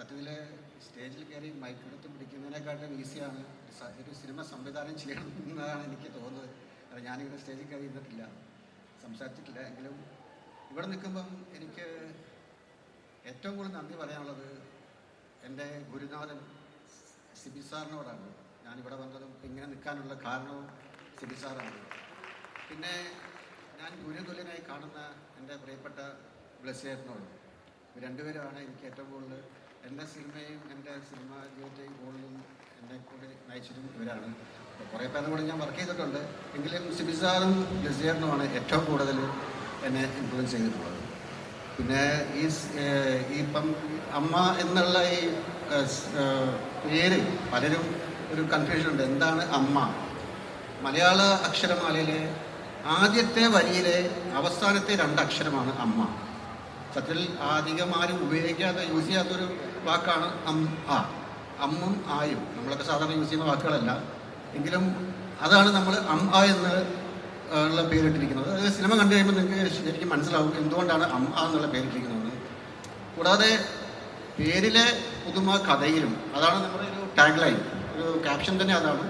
സത്യത്തിൽ സ്റ്റേജിൽ കയറി മൈക്കെടുത്ത് പിടിക്കുന്നതിനെക്കാട്ടും ഈസിയാണ് ഒരു സിനിമ സംവിധാനം ചെയ്യണം എന്നതാണ് എനിക്ക് തോന്നുന്നത്. അത് ഞാനിവിടെ സ്റ്റേജിൽ കയറി ഇരുന്നിട്ടില്ല, സംസാരിച്ചിട്ടില്ല. എങ്കിലും ഇവിടെ നിൽക്കുമ്പം എനിക്ക് ഏറ്റവും കൂടുതൽ നന്ദി പറയാനുള്ളത് എൻ്റെ ഗുരുനാഥൻ സിബി സാറിനോടാണ്. ഞാനിവിടെ വന്നതും ഇങ്ങനെ നിൽക്കാനുള്ള കാരണവും സിബി സാറാണ്. പിന്നെ ഞാൻ ഗുരുതുല്യനായി കാണുന്ന എൻ്റെ പ്രിയപ്പെട്ട ബ്ലസ്സേട്ടനോട്. രണ്ടുപേരുമാണ് എനിക്ക് ഏറ്റവും കൂടുതൽ എൻ്റെ സിനിമയും എൻ്റെ സിനിമാ ജീവിതത്തെയും കൂടുതലും എന്നെ കൂടി നയിച്ചതും ഇവരാണ്. കുറേ പേരുടെ കൂടെ ഞാൻ വർക്ക് ചെയ്തിട്ടുണ്ട്, എങ്കിലും സിബി സാറും ബ്ലസ്സേട്ടനുമാണ് ഏറ്റവും കൂടുതൽ എന്നെ ഇൻഫ്ലുവൻസ് ചെയ്തിട്ടുള്ളത്. പിന്നെ ഇപ്പം അമ്മ എന്നുള്ള ഈ പേര് പലരും ഒരു കൺഫ്യൂഷൻ ഉണ്ട്. എന്താണ് അമ്മ? മലയാള അക്ഷരമാലയിലെ ആദ്യത്തെ വരിയിലെ അവസാനത്തെ 2 അക്ഷരമാണ് അമ്മ. സത്യത്തിൽ അധികം ആരും ഉപയോഗിക്കാതെ യൂസ് ചെയ്യാത്തൊരു വാക്കാണ് അമ്മും ആയും. നമ്മളൊക്കെ സാധാരണ യൂസ് ചെയ്യുന്ന വാക്കുകളല്ല, എങ്കിലും അതാണ് നമ്മൾ എന്ന് ഉള്ള പേരിട്ടിരിക്കുന്നത്. അത് സിനിമ കണ്ടു കഴിയുമ്പോൾ നിങ്ങൾക്ക് ശരിക്കും മനസ്സിലാവും എന്തുകൊണ്ടാണ് എന്നുള്ള പേരിട്ടിരിക്കുന്നത്. കൂടാതെ പേരിലെ പുതുമ കഥയിലും, അതാണ് നമ്മുടെ ഒരു ടാഗ് ലൈൻ, ഒരു ക്യാപ്ഷൻ തന്നെ അതാണ്.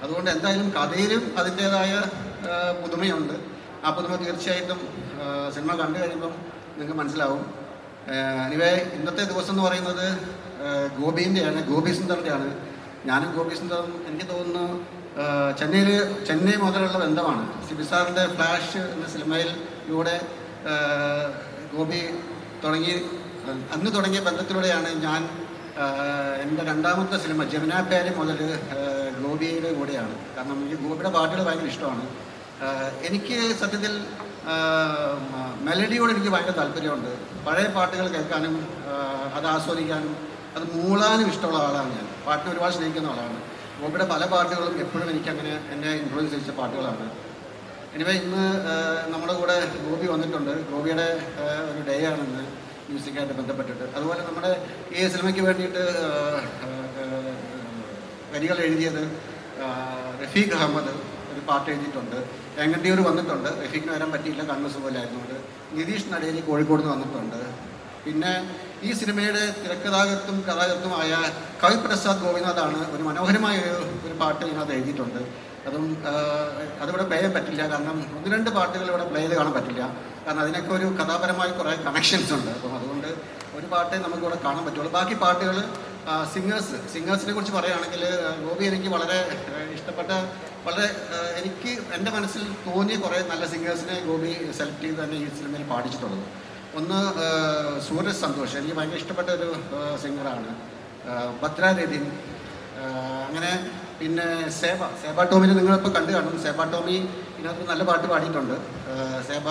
അതുകൊണ്ട് എന്തായാലും കഥയിലും അതിൻ്റേതായ പുതുമയുണ്ട്. ആ പുതുമ തീർച്ചയായിട്ടും സിനിമ കണ്ടു കഴിയുമ്പം നിങ്ങൾക്ക് മനസ്സിലാവും. എനിവേ ഇന്നത്തെ ദിവസം എന്ന് പറയുന്നത് ഗോപിൻ്റെയാണ്, ഗോപി സുന്ദറിൻ്റെയാണ്. ഞാനും ഗോപി സുന്ദറും എനിക്ക് തോന്നുന്നു ചെന്നൈ മുതലുള്ള ബന്ധമാണ്. സിബി സാറിൻ്റെ ഫ്ലാഷ് എന്ന സിനിമയിലൂടെ ഗോപി അന്ന് തുടങ്ങിയ ബന്ധത്തിലൂടെയാണ് ഞാൻ എൻ്റെ 2ാമത്തെ സിനിമ ജമുനാപ്പേരി മുതൽ ഗോപിയുടെ കൂടെയാണ്. കാരണം എനിക്ക് ഗോപിയുടെ പാട്ടുകൾ ഭയങ്കര ഇഷ്ടമാണ്. എനിക്ക് സത്യത്തിൽ മെലഡിയോട് എനിക്ക് ഭയങ്കര താല്പര്യമുണ്ട്. പഴയ പാട്ടുകൾ കേൾക്കാനും അത് ആസ്വദിക്കാനും അത് മൂളാനും ഇഷ്ടമുള്ള ആളാണ് ഞാൻ. പാട്ടിനെ ഒരുപാട് സ്നേഹിക്കുന്ന ആളാണ്. ഗോപിയുടെ പല പാട്ടുകളും എപ്പോഴും എനിക്കങ്ങനെ എന്നെ ഇൻഫ്ലുവൻസ് ചെയ്യിച്ച പാട്ടുകളാണ്. എനിവേ ഇന്ന് നമ്മുടെ കൂടെ ഗോപി വന്നിട്ടുണ്ട്. ഗോപിയുടെ ഒരു ഡേ ആണെന്ന് മ്യൂസിക്കായിട്ട് ബന്ധപ്പെട്ടിട്ട്. അതുപോലെ നമ്മുടെ ഈ സിനിമയ്ക്ക് വേണ്ടിയിട്ട് വരികൾ എഴുതിയത് റഫീഖ് അഹമ്മദ് ഒരു പാട്ട് എഴുതിയിട്ടുണ്ട്. എങ്ങണ്ടിയൂർ വന്നിട്ടുണ്ട്, റഫീഖിന് വരാൻ പറ്റിയില്ല, കണ്ണു സുഖമില്ലായിരുന്നുകൊണ്ട്. നിതീഷ് നടേരി കോഴിക്കോട് നിന്ന് വന്നിട്ടുണ്ട്. പിന്നെ ഈ സിനിമയുടെ തിരക്കഥാകൃത്തും കഥാകൃത്തുമായ കവിപ്രസാദ് ഗോപിനാഥാണ് ഒരു മനോഹരമായ ഒരു പാട്ട് ഇതിനകത്ത് എഴുതിയിട്ടുണ്ട്. അതിവിടെ പ്ലേ ചെയ്യാൻ പറ്റില്ല, കാരണം 1-2 പാട്ടുകൾ ഇവിടെ പ്ലേ ചെയ്ത് കാണാൻ പറ്റില്ല. കാരണം അതിനൊക്കെ ഒരു കഥാപരമായി കുറേ കണക്ഷൻസ് ഉണ്ട്. അപ്പം അതുകൊണ്ട് ഒരു പാട്ടേ നമുക്കിവിടെ കാണാൻ പറ്റുള്ളൂ. ബാക്കി പാട്ടുകൾ സിംഗേഴ്സിനെ കുറിച്ച് പറയുകയാണെങ്കിൽ ഗോപി എനിക്ക് വളരെ ഇഷ്ടപ്പെട്ട, വളരെ എനിക്ക് എൻ്റെ മനസ്സിൽ തോന്നിയ കുറേ നല്ല സിംഗേഴ്സിനെ ഗോപി സെലക്ട് ചെയ്ത് തന്നെ ഈ സിനിമയിൽ പാടിച്ചിട്ടുള്ളത്. ഒന്ന് സൂരജ് സന്തോഷ്, എനിക്ക് ഭയങ്കര ഇഷ്ടപ്പെട്ട ഒരു സിംഗറാണ്. ഭദ്ര രതിൻ, അങ്ങനെ പിന്നെ സേബ ടോമിനെ നിങ്ങളിപ്പോൾ കണ്ടു കാണും. സേബ ടോമി ഇതിനകത്ത് നല്ല പാട്ട് പാടിയിട്ടുണ്ട്. സേബ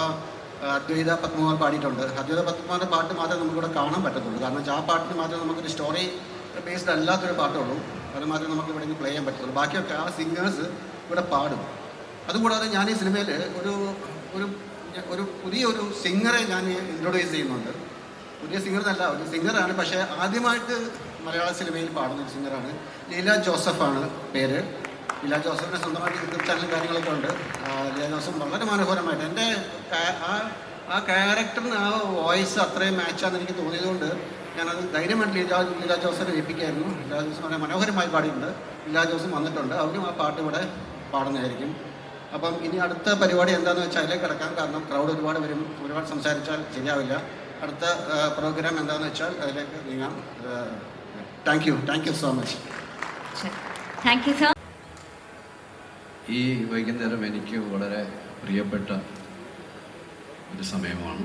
അദ്വൈത പത്മകുമാർ പാടിയിട്ടുണ്ട്. അദ്വൈത പത്മകുമാറിൻ്റെ പാട്ട് മാത്രമേ നമുക്കിവിടെ കാണാൻ പറ്റത്തുള്ളൂ. കാരണം ആ പാട്ടിന് മാത്രമേ നമുക്കൊരു സ്റ്റോറി ബേസ്ഡ് അല്ലാത്തൊരു പാട്ടുള്ളൂ. അത് മാത്രമേ നമുക്ക് ഇവിടെ പ്ലേ ചെയ്യാൻ പറ്റത്തുള്ളൂ. ബാക്കിയൊക്കെ ആ സിംഗേഴ്സ് ഇവിടെ പാടും. അതുകൂടാതെ ഞാൻ ഈ സിനിമയിൽ ഒരു പുതിയൊരു സിംഗറെ ഞാൻ ഇൻട്രൊഡ്യൂസ് ചെയ്യുന്നുണ്ട്. പുതിയ സിംഗർ ഒരു സിംഗറാണ്, പക്ഷേ ആദ്യമായിട്ട് മലയാള സിനിമയിൽ പാടുന്ന ഒരു സിംഗറാണ്. ലീല ജോസഫാണ് പേര്. ലീല ജോസഫിൻ്റെ സ്വന്തമായിട്ട് യൂട്യൂബ് ചാനലും കാര്യങ്ങളൊക്കെ ഉണ്ട്. ലീല ജോസഫ് വളരെ മനോഹരമായിട്ട് എൻ്റെ ആ ക്യാരക്ടറിന് ആ വോയിസ് അത്രയും മാച്ചാന്ന് എനിക്ക് തോന്നിയതുകൊണ്ട് ഞാനത് ധൈര്യമായിട്ട് ലീല ജോസഫിനെ ഏൽപ്പിക്കായിരുന്നു. ലീല ജോസഫ് വളരെ മനോഹരമായി പാടിയിട്ടുണ്ട്. ലീല ജോസഫ് വന്നിട്ടുണ്ട്, അവരും ആ പാട്ട് ഇവിടെ പാടുന്നതായിരിക്കും. അപ്പം ഇനി അടുത്ത പരിപാടി എന്താണെന്ന് വെച്ചാൽ അതിലേക്ക് കിടക്കാം. കാരണം ക്രൗഡ് ഒരുപാട് വരും, ഒരുപാട് സംസാരിച്ചാൽ ശരിയാവില്ല. അടുത്ത പ്രോഗ്രാം എന്താണെന്ന് വെച്ചാൽ അതിലേക്ക് നീങ്ങാം. Thank you so much. ഈ വൈകുന്നേരം എനിക്ക് വളരെ പ്രിയപ്പെട്ട ഒരു സമയമാണ്.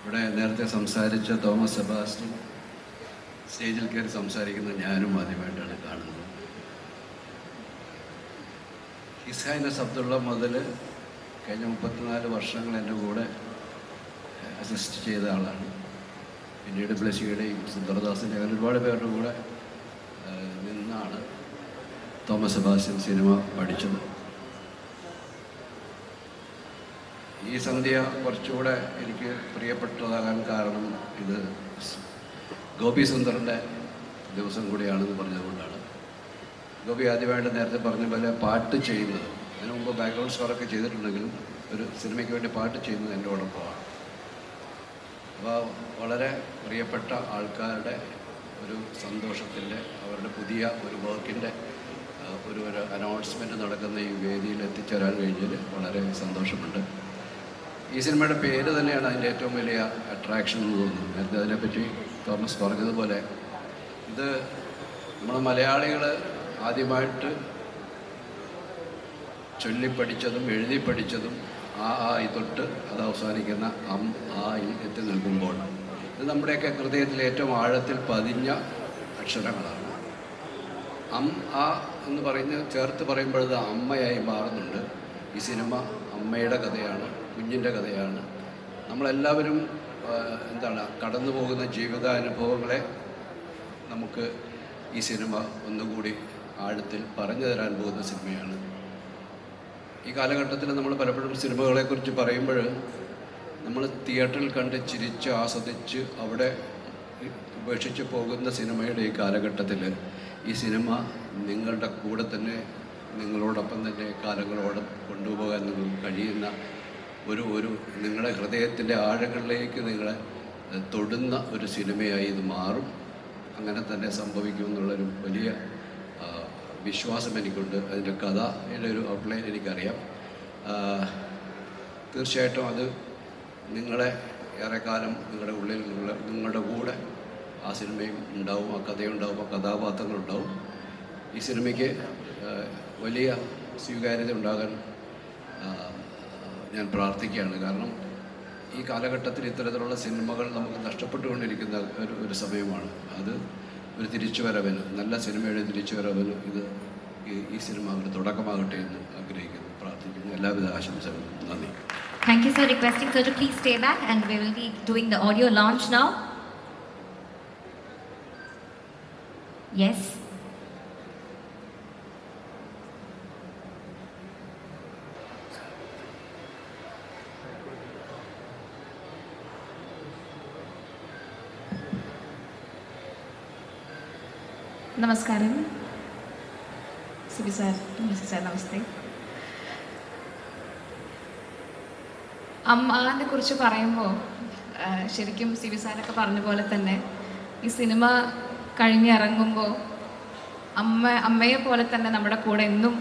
ഇവിടെ നേരത്തെ സംസാരിച്ച തോമസ് സെബാസ്റ്റ്യൻ സ്റ്റേജിൽ കയറി സംസാരിക്കുന്നത് ഞാനും ആദ്യമായിട്ടാണ് കാണുന്നത്. ഹിസ് ഹൈനസ് അബ്ദുള്ള മുതൽ കഴിഞ്ഞ 34 വർഷങ്ങൾ എൻ്റെ കൂടെ അസിസ്റ്റ് ചെയ്ത ആളാണ്. പിന്നീട് ബ്ലസ്സിയുടെയും സുന്ദർദാസിൻ്റെ അങ്ങനെ ഒരുപാട് പേരുടെ കൂടെ നിന്നാണ് തോമസ് സെബാസ്റ്റ്യൻ സിനിമ പഠിച്ചത്. ഈ സന്ധ്യ കുറച്ചുകൂടെ എനിക്ക് പ്രിയപ്പെട്ടതാകാൻ കാരണം ഇത് ഗോപി സുന്ദറിൻ്റെ ദിവസം കൂടിയാണെന്ന് പറഞ്ഞതുകൊണ്ടാണ്. ഗോപി ആദ്യമായിട്ട് നേരത്തെ പറഞ്ഞ പോലെ പാട്ട് ചെയ്യുന്നത്, അതിനു മുമ്പ് ബാക്ക്ഗ്രൗണ്ട് സ്കോറൊക്കെ ചെയ്തിട്ടുണ്ടെങ്കിലും ഒരു സിനിമയ്ക്ക് വേണ്ടി പാട്ട് ചെയ്യുന്നത് എൻ്റെ ഓടൊപ്പമാണ്. അപ്പോൾ വളരെ പ്രിയപ്പെട്ട ആൾക്കാരുടെ ഒരു സന്തോഷത്തിൻ്റെ, അവരുടെ പുതിയ ഒരു വർക്കിൻ്റെ ഒരു അനൗൺസ്മെൻറ്റ് നടക്കുന്ന ഈ വേദിയിൽ എത്തിച്ചേരാൻ കഴിഞ്ഞതിൽ വളരെ സന്തോഷമുണ്ട്. ഈ സിനിമയുടെ പേര് തന്നെയാണ് അതിൻ്റെ ഏറ്റവും വലിയ അട്രാക്ഷൻ എന്ന് തോന്നുന്നു. നേരത്തെ അതിനെപ്പറ്റി തോമസ് പറഞ്ഞതുപോലെ ഇത് നമ്മൾ മലയാളികൾ ആദ്യമായിട്ട് ചൊല്ലിപ്പഠിച്ചതും എഴുതി പഠിച്ചതും ഈ തൊട്ട് അത് അവസാനിക്കുന്ന യിൽ എത്തി നിൽക്കുമ്പോൾ ഇത് നമ്മുടെയൊക്കെ ഹൃദയത്തിൽ ഏറ്റവും ആഴത്തിൽ പതിഞ്ഞ അക്ഷരങ്ങളാണ്. എന്ന് ചേർത്ത് പറയുമ്പോഴത് അമ്മയായി മാറുന്നുണ്ട്. ഈ സിനിമ അമ്മയുടെ കഥയാണ്, കുഞ്ഞിൻ്റെ കഥയാണ്. നമ്മളെല്ലാവരും കടന്നു പോകുന്ന ജീവിതാനുഭവങ്ങളെ നമുക്ക് ഈ സിനിമ ഒന്നുകൂടി ആഴത്തിൽ പറഞ്ഞു തരാൻ പോകുന്ന സിനിമയാണ്. ഈ കാലഘട്ടത്തിൽ നമ്മൾ പലപ്പോഴും സിനിമകളെക്കുറിച്ച് പറയുമ്പോൾ നമ്മൾ തിയേറ്ററിൽ കണ്ട് ചിരിച്ച് ആസ്വദിച്ച് അവിടെ ഉപേക്ഷിച്ച് പോകുന്ന സിനിമയുടെ ഈ കാലഘട്ടത്തിൽ ഈ സിനിമ നിങ്ങളുടെ കൂടെ തന്നെ, നിങ്ങളോടൊപ്പം തന്നെ കാലങ്ങളോളം കൊണ്ടുപോകാൻ നിങ്ങൾക്ക് കഴിയുന്ന ഒരു നിങ്ങളുടെ ഹൃദയത്തിൻ്റെ ആഴങ്ങളിലേക്ക് നിങ്ങളെ തൊടുന്ന ഒരു സിനിമയായി ഇത് മാറും. അങ്ങനെ തന്നെ സംഭവിക്കുമെന്നുള്ളൊരു വലിയ വിശ്വാസം എനിക്കുണ്ട്. അതിൻ്റെ കഥയുടെ ഒരു ഔട്ട്ലൈൻ എനിക്കറിയാം. തീർച്ചയായിട്ടും അത് നിങ്ങളെ ഏറെക്കാലം നിങ്ങളുടെ ഉള്ളിൽ നിങ്ങളുടെ കൂടെ ആ സിനിമയും ഉണ്ടാവും, ആ കഥയുണ്ടാവും, ആ കഥാപാത്രങ്ങളുണ്ടാവും. ഈ സിനിമയ്ക്ക് വലിയ സ്വീകാര്യത ഉണ്ടാകാൻ ഞാൻ പ്രാർത്ഥിക്കുകയാണ്. കാരണം ഈ കാലഘട്ടത്തിൽ ഇത്തരത്തിലുള്ള സിനിമകൾ നമുക്ക് നഷ്ടപ്പെട്ടുകൊണ്ടിരിക്കുന്ന ഒരു സമയമാണ്. അത് ഒരു തിരിച്ചുവരവിന്, നല്ല സിനിമയുടെ തിരിച്ചുവരവിന് ഈ സിനിമ ഒരു തുടക്കമാകട്ടെ എന്ന് ആഗ്രഹിക്കുന്നു, പ്രാർത്ഥിക്കുന്നു. എല്ലാവിധ ആശംസകളും. നന്ദി. Thank you, sir. Requesting sir to please stay back, and we will be doing the audio launch now. Yes. നമസ്കാരം സിബി സാർ, നമസ്തേ. അമ്മനെ കുറിച്ച് പറയുമ്പോൾ ശരിക്കും സിബി സാറൊക്കെ പറഞ്ഞ പോലെ തന്നെ ഈ സിനിമ കഴിഞ്ഞിറങ്ങുമ്പോൾ അമ്മയെ പോലെ തന്നെ നമ്മുടെ കൂടെ എന്നും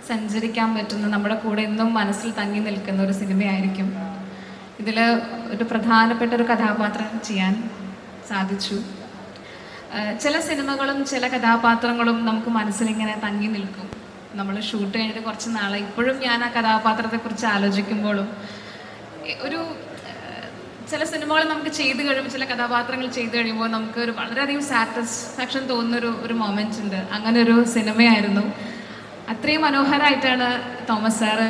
സഞ്ചരിക്കാൻ പറ്റുന്ന, നമ്മുടെ കൂടെ എന്നും മനസ്സിൽ തങ്ങി നിൽക്കുന്ന ഒരു സിനിമയായിരിക്കും. ഇതിൽ ഒരു പ്രധാനപ്പെട്ട ഒരു കഥാപാത്രം ചെയ്യാൻ സാധിച്ചു. ചില സിനിമകളും ചില കഥാപാത്രങ്ങളും നമുക്ക് മനസ്സിലിങ്ങനെ തങ്ങി നിൽക്കും. നമ്മൾ ഷൂട്ട് കഴിഞ്ഞിട്ട് കുറച്ച് നാളെ ഇപ്പോഴും ഞാൻ ആ കഥാപാത്രത്തെക്കുറിച്ച് ആലോചിക്കുമ്പോഴും ചില സിനിമകൾ നമുക്ക് ചെയ്ത് കഴിയുമ്പോൾ, ചില കഥാപാത്രങ്ങൾ ചെയ്ത് കഴിയുമ്പോൾ നമുക്ക് ഒരു വളരെയധികം സാറ്റിസ്ഫാക്ഷൻ തോന്നുന്നൊരു ഒരു മൊമെൻ്റ് ഉണ്ട്. അങ്ങനെ ഒരു സിനിമയായിരുന്നു. അത്രയും മനോഹരമായിട്ടാണ് തോമസ് സാറ്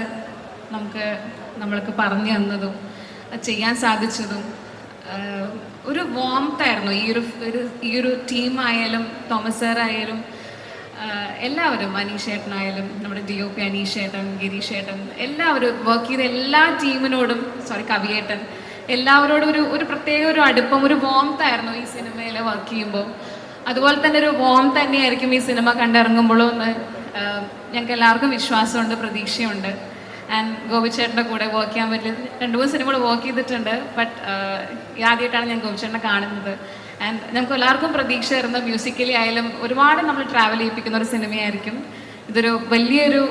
നമ്മൾക്ക് പറഞ്ഞു തന്നതും ചെയ്യാൻ സാധിച്ചതും. ഒരു വാംത്തായിരുന്നു ഈ ഒരു ടീമായാലും തോമസ് സാറായാലും എല്ലാവരും, അനീഷേട്ടനായാലും നമ്മുടെ DOP അനീഷേട്ടൻ, ഗിരീഷേട്ടൻ, എല്ലാവരും വർക്ക് ചെയ്ത എല്ലാ ടീമിനോടും, കവിയേട്ടൻ, എല്ലാവരോടും ഒരു പ്രത്യേക ഒരു അടുപ്പം, ഒരു വാംത്തായിരുന്നു ഈ സിനിമയിൽ വർക്ക് ചെയ്യുമ്പോൾ. അതുപോലെ തന്നെ ഒരു വാം തന്നെയായിരിക്കും ഈ സിനിമ കണ്ടിറങ്ങുമ്പോഴും എന്ന് ഞങ്ങൾക്ക് എല്ലാവർക്കും വിശ്വാസമുണ്ട്, പ്രതീക്ഷയുണ്ട്. ആൻഡ് ഗോപിച്ചേട്ടൻ്റെ കൂടെ വർക്ക് ചെയ്യാൻ പറ്റിയ 2-3 സിനിമകൾ വർക്ക് ചെയ്തിട്ടുണ്ട്. ബട്ട് ആദ്യമായിട്ടാണ് ഞാൻ ഗോപിച്ചേട്ടനെ കാണുന്നത്. ആൻഡ് നമുക്ക് എല്ലാവർക്കും പ്രതീക്ഷ തരുന്ന, മ്യൂസിക്കലി ആയാലും ഒരുപാട് നമ്മൾ ട്രാവൽ ചെയ്യിപ്പിക്കുന്ന ഒരു സിനിമയായിരിക്കും. ഇതൊരു വലിയൊരു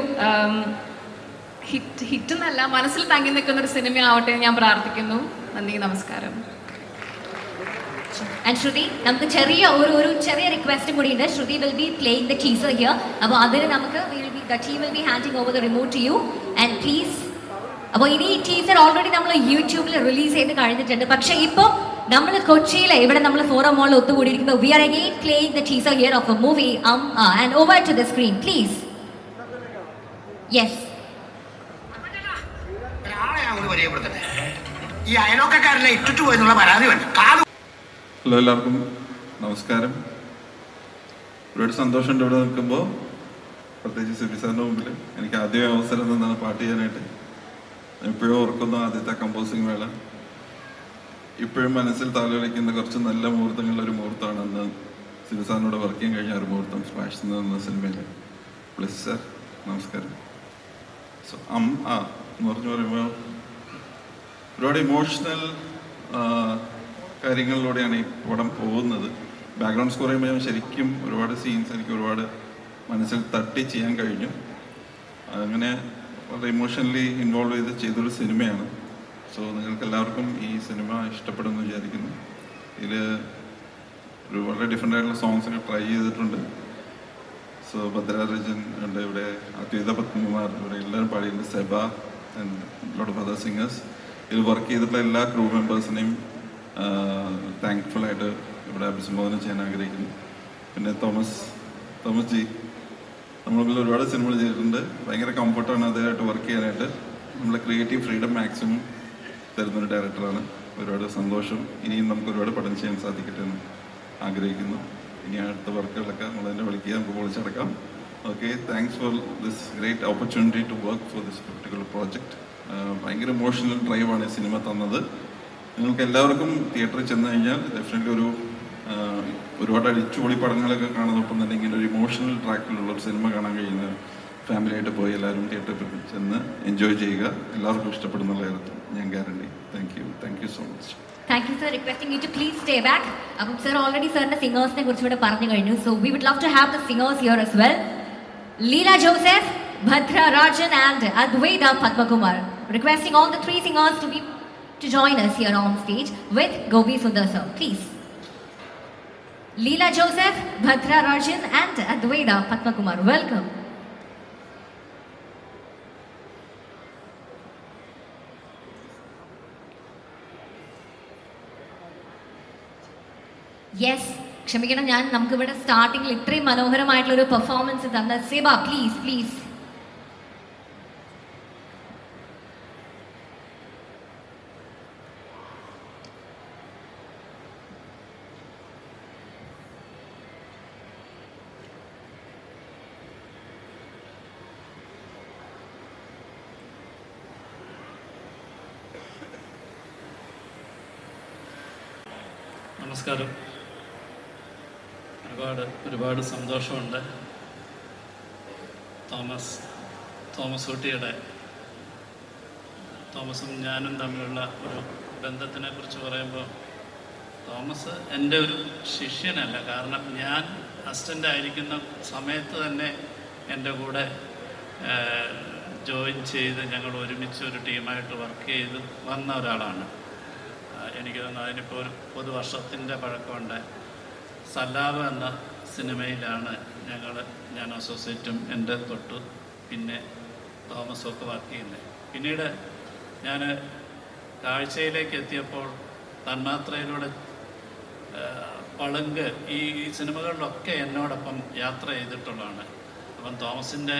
ഹിറ്റ് എന്നല്ല, മനസ്സിൽ തങ്ങി നിൽക്കുന്ന ഒരു സിനിമയാവട്ടെ ഞാൻ പ്രാർത്ഥിക്കുന്നു. നന്ദി, നമസ്കാരം. And Shruti, നമുക്ക് ചെറിയ റിക്വസ്റ്റും കൂടി ഉണ്ട്. Shruti will be playing the teaser here. അപ്പോൾ അതിന് നമുക്ക് the team will be handing over the remote to you. And please, അപ്പോൾ ഇനി ഈ ടീസർ ഓൾറെഡി നമ്മൾ യൂട്യൂബിൽ റിലീസ് ചെയ്ത് കഴിഞ്ഞിട്ടുണ്ട്. പക്ഷേ ഇപ്പോൾ നമ്മൾ കൊച്ചിയിലെ ഇവിടെ നമ്മൾ ഫോറം മോളിൽ ഒത്തുകൂടിയിരിക്കുന്നു. We are again playing the teaser here of a movie. And over to the screen, please. Yes. ഈ അയലോക്കാരനെ ഇട്ടിട്ട് പോയെന്നുള്ള പരാതി വേണ്ട. ഹലോ, എല്ലാവർക്കും നമസ്കാരം. ഒരുപാട് സന്തോഷമുണ്ട് ഇവിടെ നിൽക്കുമ്പോൾ. പ്രത്യേകിച്ച് സിബി സാറിൻ്റെ മുമ്പിൽ എനിക്ക് ആദ്യമേ അവസരം തന്നാണ് പാട്ട് ചെയ്യാനായിട്ട്. എപ്പോഴും ഓർക്കുന്നു ആദ്യത്തെ കമ്പോസിങ് വേള. ഇപ്പോഴും മനസ്സിൽ താലോലിക്കുന്ന കുറച്ച് നല്ല മുഹൂർത്തങ്ങളിലൊരു മുഹൂർത്തമാണ് അന്ന് സിബി സാറിനോട് വർക്ക് ചെയ്യാൻ കഴിഞ്ഞ ഒരു മുഹൂർത്തം സ്മാഷ് എന്ന സിനിമയിൽ. പ്ലസ് സാർ, നമസ്കാരം. സോ എന്ന് പറഞ്ഞു പറയുമ്പോൾ ഒരുപാട് ഇമോഷണൽ കാര്യങ്ങളിലൂടെയാണ് ഈ പടം പോകുന്നത്. ബാക്ക്ഗ്രൗണ്ട് സ്കോർ ചെയ്യുമ്പോൾ ശരിക്കും ഒരുപാട് സീൻസ് എനിക്ക് ഒരുപാട് മനസ്സിൽ തട്ടി ചെയ്യാൻ കഴിഞ്ഞു. അങ്ങനെ വളരെ ഇമോഷണലി ഇൻവോൾവ് ചെയ്തൊരു സിനിമയാണ്. സോ നിങ്ങൾക്ക് എല്ലാവർക്കും ഈ സിനിമ ഇഷ്ടപ്പെടുമെന്ന് വിചാരിക്കുന്നു. ഇതിൽ ഒരു വളരെ ഡിഫറെൻ്റ് ആയിട്ടുള്ള സോങ്സൊക്കെ ട്രൈ ചെയ്തിട്ടുണ്ട്. സോ ഭദ്രാരജൻ ഉണ്ട്, ഇവിടെ അദ്വൈത പത്മകുമാർ, ഇവിടെ എല്ലാവരും പാടിയിട്ടുണ്ട്, Seba and lot of other singers. ഇതിൽ വർക്ക് ചെയ്തിട്ടുള്ള എല്ലാ ക്രൂ മെമ്പേഴ്സിനെയും താങ്ക്ഫുള്ളായിട്ട് ഇവിടെ അഭിസംബോധന ചെയ്യാൻ ആഗ്രഹിക്കുന്നു. പിന്നെ തോമസ് ജി നമ്മളിൽ ഒരുപാട് സിനിമകൾ ചെയ്തിട്ടുണ്ട്. ഭയങ്കര കംഫർട്ടാണ് അദ്ദേഹമായിട്ട് വർക്ക് ചെയ്യാനായിട്ട്. നമ്മളെ ക്രിയേറ്റീവ് ഫ്രീഡം മാക്സിമം തരുന്നൊരു ഡയറക്ടറാണ്. ഒരുപാട് സന്തോഷം. ഇനിയും നമുക്ക് ഒരുപാട് പടം ചെയ്യാൻ സാധിക്കട്ടെ എന്ന് ആഗ്രഹിക്കുന്നു. ഇനി അടുത്ത വർക്കുകളൊക്കെ നമ്മൾ തന്നെ വിളിക്കുക, നമുക്ക് പൊളിച്ചടക്കാം. Okay, thanks for this great opportunity to work for this particular project. ഭയങ്കര ഇമോഷണൽ ഡ്രൈവാണ് ഈ സിനിമ തന്നത്. നിങ്ങൾക്ക് എല്ലാവർക്കും തിയേറ്ററിൽ ചെന്ന് കഴിഞ്ഞാൽ ഡെഫിനറ്റ്ലി ഒരുപാട് അടിച്ചുപൊളി പടങ്ങളൊക്കെ കാണുന്നതോടൊപ്പം തന്നെ ഇങ്ങനെ ഒരു ഇമോഷണൽ ട്രാക്കിലുള്ള ഒരു സിനിമ കാണാൻ കഴിയുന്ന ഫാമിലിയായിട്ട് പോയി എല്ലാവരും തിയേറ്ററിൽ ചെന്ന് എൻജോയ് ചെയ്യുക. എല്ലാവർക്കും ഇഷ്ടപ്പെടുന്നുള്ള കാര്യത്തിൽ ഞാൻ guarantee. Thank you so much. Thank you, sir. Requesting you to please stay back. Sir already sirന്റെ സിംഗേഴ്സിനെ കുറിച്ച് ഇവിടെ പറഞ്ഞു കഴിഞ്ഞു. So we would love to have the singers here as well. Leela Joseph, Bhadra Rajan and Adwaita Padmakumar. Requesting all the three singers to join us here on stage with Gopi Sundar sir. Please. Leela Joseph, Bhadra Rajan and Adwaita Padmakumar. Welcome. Yes, ക്ഷമിക്കണം, നമുക്കിവിടെ സ്റ്റാർട്ടിങ്ങിൽ ഇത്രയും മനോഹരമായിട്ടുള്ള ഒരു performance തന്ന സെബ, please. നമസ്കാരം. ഒരുപാട് സന്തോഷമുണ്ട്. തോമസും ഞാനും തമ്മിലുള്ള ഒരു ബന്ധത്തിനെ കുറിച്ച് പറയുമ്പോൾ, തോമസ് എൻ്റെ ഒരു ശിഷ്യനല്ല. കാരണം ഞാൻ അസിസ്റ്റൻ്റ് ആയിരിക്കുന്ന സമയത്ത് തന്നെ എൻ്റെ കൂടെ ജോയിൻ ചെയ്ത് ഞങ്ങൾ ഒരുമിച്ച് ഒരു ടീമായിട്ട് വർക്ക് ചെയ്ത് വന്ന ഒരാളാണ്. എനിക്ക് തോന്നുന്നു അതിനിപ്പോൾ ഒരു വർഷത്തിൻ്റെ പഴക്കമുണ്ട്. സല്ലാബ് എന്ന സിനിമയിലാണ് ഞാൻ അസോസിയേറ്റും എൻ്റെ തൊട്ട് പിന്നെ തോമസും ഒക്കെ വർക്ക് ചെയ്യുന്നത്. പിന്നീട് ഞാൻ കാഴ്ചയിലേക്ക് എത്തിയപ്പോൾ തന്മാത്രയിലൂടെ പളുങ്ക് ഈ സിനിമകളിലൊക്കെ എന്നോടൊപ്പം യാത്ര ചെയ്തിട്ടുള്ളതാണ്. അപ്പം തോമസിൻ്റെ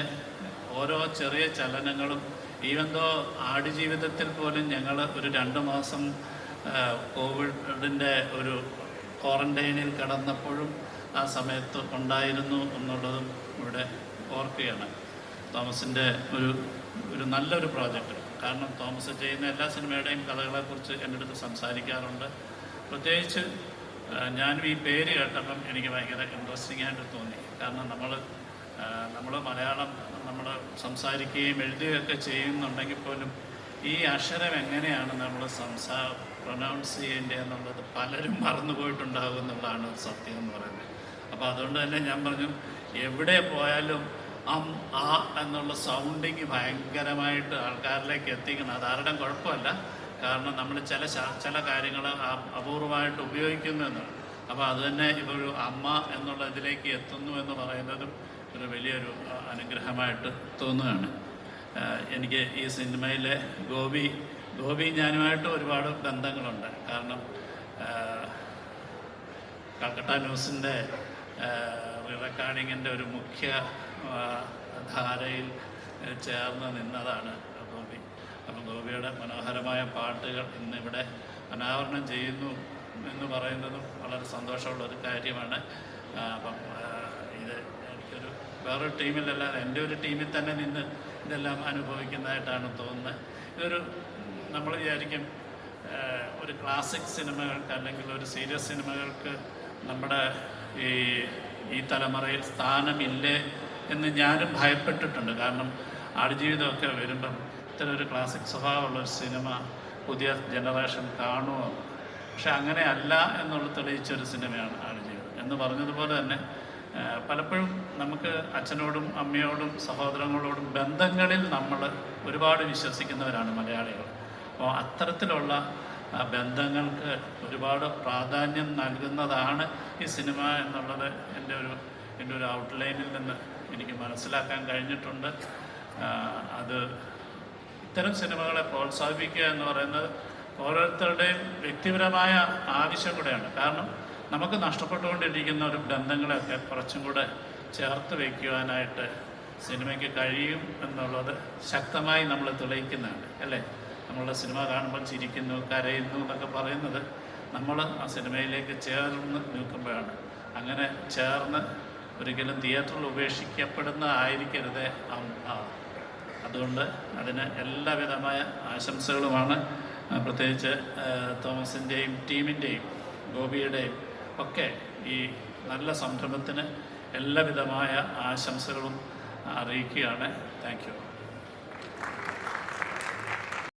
ഓരോ ചെറിയ ചലനങ്ങളും, ഈവന്തോ ആടുജീവിതത്തിൽ പോലും ഞങ്ങൾ ഒരു 2 മാസം കോവിഡിൻ്റെ ഒരു ക്വാറന്റൈനിൽ കിടന്നപ്പോഴും ആ സമയത്ത് ഉണ്ടായിരുന്നു എന്നുള്ളതും ഇവിടെ ഓർക്കുകയാണ്. തോമസിൻ്റെ ഒരു നല്ലൊരു പ്രോജക്റ്റ്. കാരണം തോമസ് ചെയ്യുന്ന എല്ലാ സിനിമയുടെയും കഥകളെക്കുറിച്ച് എൻ്റെ അടുത്ത് സംസാരിക്കാറുണ്ട്. പ്രത്യേകിച്ച് ഞാനും ഈ പേര് കേട്ടപ്പം എനിക്ക് ഭയങ്കര ഇൻട്രസ്റ്റിംഗ് ആയിട്ട് തോന്നി. കാരണം നമ്മൾ മലയാളം നമ്മൾ സംസാരിക്കുകയും എഴുതുകയൊക്കെ ചെയ്യുന്നുണ്ടെങ്കിൽ പോലും ഈ അക്ഷരം എങ്ങനെയാണ് നമ്മൾ പ്രൊനൗൺസ് ചെയ്യേണ്ടത് എന്നുള്ളത് പലരും മറന്നുപോയിട്ടുണ്ടാകും എന്നുള്ളതാണ് സത്യം എന്ന് പറയുന്നത്. അപ്പോൾ അതുകൊണ്ട് തന്നെ ഞാൻ പറഞ്ഞു, എവിടെ പോയാലും ആ എന്നുള്ള സൗണ്ടിങ് ഭയങ്കരമായിട്ട് ആൾക്കാരിലേക്ക് എത്തിക്കണം. അതാരുടെയും കുഴപ്പമല്ല, കാരണം നമ്മൾ ചില കാര്യങ്ങൾ അപൂർവമായിട്ട് ഉപയോഗിക്കുന്നു എന്നാണ്. അപ്പോൾ അത് തന്നെ ഇപ്പോൾ ഒരു അമ്മ എന്നുള്ള ഇതിലേക്ക് എത്തുന്നു എന്ന് പറയുന്നതും ഒരു വലിയൊരു അനുഗ്രഹമായിട്ട് തോന്നുകയാണ്. എനിക്ക് ഈ സിനിമയിലെ ഗോപി ഞാനുമായിട്ട് ഒരുപാട് ബന്ധങ്ങളുണ്ട്. കാരണം കൽക്കട്ട ന്യൂസിൻ്റെ റെക്കോർഡിങ്ങിൻ്റെ ഒരു മുഖ്യ ധാരയിൽ ചേർന്ന് നിന്നതാണ് ഗോപി. അപ്പം ഗോപിയുടെ മനോഹരമായ പാട്ടുകൾ ഇന്നിവിടെ അനാവരണം ചെയ്യുന്നു എന്ന് പറയുന്നതും വളരെ സന്തോഷമുള്ളൊരു കാര്യമാണ്. അപ്പം ഇത് എനിക്കൊരു വേറൊരു ടീമിലല്ലാതെ എൻ്റെ ഒരു ടീമിൽ തന്നെ നിന്ന് ഇതെല്ലാം അനുഭവിക്കുന്നതായിട്ടാണ് തോന്നുന്നത്. ഇതൊരു നമ്മൾ വിചാരിക്കും ഒരു ക്ലാസിക് സിനിമകൾക്ക് അല്ലെങ്കിൽ ഒരു സീരിയസ് സിനിമകൾക്ക് നമ്മുടെ ഈ തലമുറയിൽ സ്ഥാനമില്ലേ എന്ന് ഞാനും ഭയപ്പെട്ടിട്ടുണ്ട്. കാരണം ആടുജീവിതമൊക്കെ വരുമ്പം ഇത്തരം ഒരു ക്ലാസിക് സ്വഭാവമുള്ളൊരു സിനിമ പുതിയ ജനറേഷൻ കാണുമോ പക്ഷെ അങ്ങനെയല്ല എന്നുള്ളത് തെളിയിച്ചൊരു സിനിമയാണ് ആടുജീവിതം. എന്ന് പറഞ്ഞതുപോലെ തന്നെ പലപ്പോഴും നമുക്ക് അച്ഛനോടും അമ്മയോടും സഹോദരങ്ങളോടും ബന്ധങ്ങളിൽ നമ്മൾ ഒരുപാട് വിശ്വസിക്കുന്നവരാണ് മലയാളികൾ. അപ്പോൾ അത്തരത്തിലുള്ള ബന്ധങ്ങൾക്ക് ഒരുപാട് പ്രാധാന്യം നൽകുന്നതാണ് ഈ സിനിമ എന്നുള്ളത് എൻ്റെ ഒരു ഔട്ട്ലൈനിൽ നിന്ന് എനിക്ക് മനസ്സിലാക്കാൻ കഴിഞ്ഞിട്ടുണ്ട്. അത് ഇത്തരം സിനിമകളെ പ്രോത്സാഹിപ്പിക്കുക എന്ന് പറയുന്നത് ഓരോരുത്തരുടെയും വ്യക്തിപരമായ ആവശ്യം കൂടെയാണ്. കാരണം നമുക്ക് നഷ്ടപ്പെട്ടുകൊണ്ടിരിക്കുന്ന ഒരു ബന്ധങ്ങളെയൊക്കെ കുറച്ചും കൂടെ ചേർത്ത് വയ്ക്കുവാനായിട്ട് സിനിമയ്ക്ക് കഴിയും എന്നുള്ളത് ശക്തമായി നമ്മൾ തെളിയിക്കുന്നതാണ് അല്ലേ. നമ്മളുടെ സിനിമ കാണുമ്പോൾ ചിരിക്കുന്നു, കരയുന്നു എന്നൊക്കെ പറയുന്നത് നമ്മൾ ആ സിനിമയിലേക്ക് ചേർന്ന് നിൽക്കുമ്പോഴാണ്. അങ്ങനെ ചേർന്ന് ഒരിക്കലും തിയേറ്ററിൽ ഉപേക്ഷിക്കപ്പെടുന്നതായിരിക്കരുത്. അതുകൊണ്ട് അതിന് എല്ലാവിധമായ ആശംസകളുമാണ്. പ്രത്യേകിച്ച് തോമസിൻ്റെയും ടീമിൻ്റെയും ഗോപിയുടെയും ഒക്കെ ഈ നല്ല സംരംഭത്തിന് എല്ലാവിധമായ ആശംസകളും അറിയിക്കുകയാണ്. Thank you.